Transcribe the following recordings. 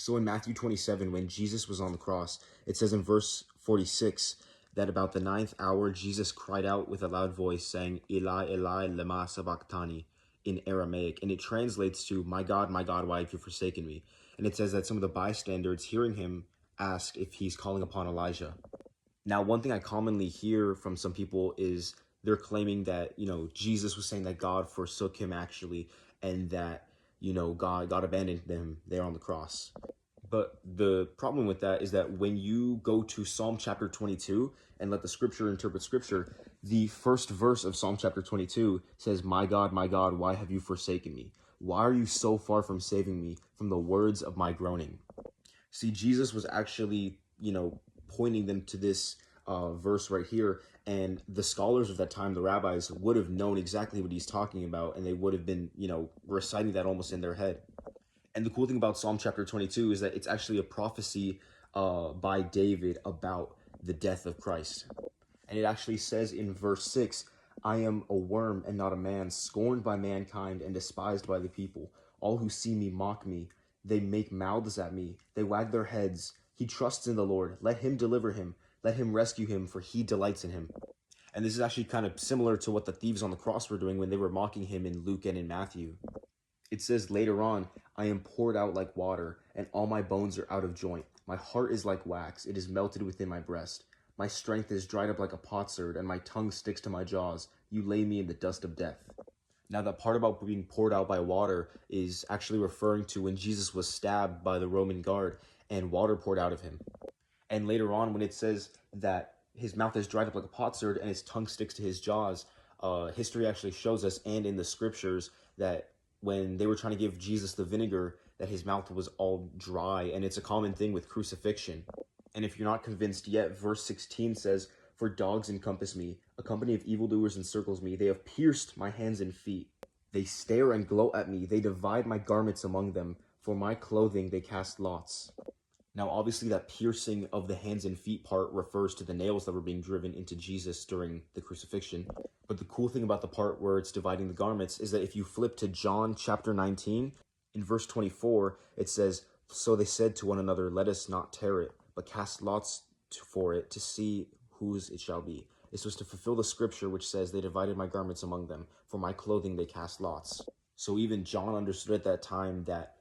So in Matthew 27, when Jesus was on the cross, it says in verse 46 that about the 9th hour, Jesus cried out with a loud voice saying, Eli, Eli, lema sabachthani, in Aramaic. And it translates to, my God, why have you forsaken me? And it says that some of the bystanders hearing him asked if he's calling upon Elijah. Now, one thing I commonly hear from some people is they're claiming that, Jesus was saying that God forsook him actually, and that, God abandoned them there on the cross. But the problem with that is that when you go to Psalm chapter 22 and let the scripture interpret scripture, the first verse of Psalm chapter 22 says, my God, why have you forsaken me? Why are you so far from saving me from the words of my groaning? See, Jesus was actually, pointing them to this verse right here. And the scholars of that time, the rabbis, would have known exactly what he's talking about. And they would have been, reciting that almost in their head. And the cool thing about Psalm chapter 22 is that it's actually a prophecy by David about the death of Christ. And it actually says in verse 6, I am a worm and not a man, scorned by mankind and despised by the people. All who see me mock me. They make mouths at me. They wag their heads. He trusts in the Lord. Let him deliver him. Let him rescue him, for he delights in him. And this is actually kind of similar to what the thieves on the cross were doing when they were mocking him in Luke and in Matthew. It says later on, I am poured out like water, and all my bones are out of joint. My heart is like wax, it is melted within my breast. My strength is dried up like a potsherd, and my tongue sticks to my jaws. You lay me in the dust of death. Now, that part about being poured out by water is actually referring to when Jesus was stabbed by the Roman guard, and water poured out of him. And later on, when it says that his mouth is dried up like a potsherd, and his tongue sticks to his jaws, history actually shows us, and in the scriptures, that when they were trying to give Jesus the vinegar, that his mouth was all dry, and it's a common thing with crucifixion. And if you're not convinced yet, verse 16 says, for dogs encompass me, a company of evildoers encircles me, they have pierced my hands and feet. They stare and gloat at me, they divide my garments among them, for my clothing they cast lots. Now, obviously, that piercing of the hands and feet part refers to the nails that were being driven into Jesus during the crucifixion. But the cool thing about the part where it's dividing the garments is that if you flip to John chapter 19, in verse 24, it says, so they said to one another, let us not tear it, but cast lots for it to see whose it shall be. This was to fulfill the scripture which says, they divided my garments among them, for my clothing they cast lots. So even John understood at that time that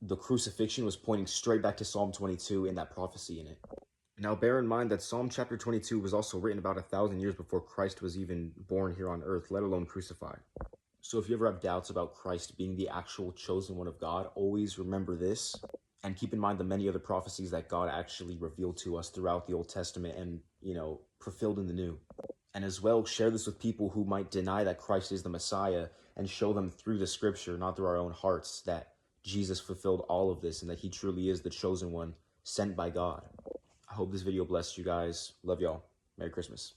the crucifixion was pointing straight back to Psalm 22 and that prophecy in it. Now, bear in mind that Psalm chapter 22 was also written about 1,000 years before Christ was even born here on earth, let alone crucified. So if you ever have doubts about Christ being the actual chosen one of God, always remember this, and keep in mind the many other prophecies that God actually revealed to us throughout the Old Testament and, fulfilled in the New. And as well, share this with people who might deny that Christ is the Messiah, and show them through the scripture, not through our own hearts, that Jesus fulfilled all of this and that he truly is the chosen one sent by God. I hope this video blessed you guys. Love y'all. Merry Christmas.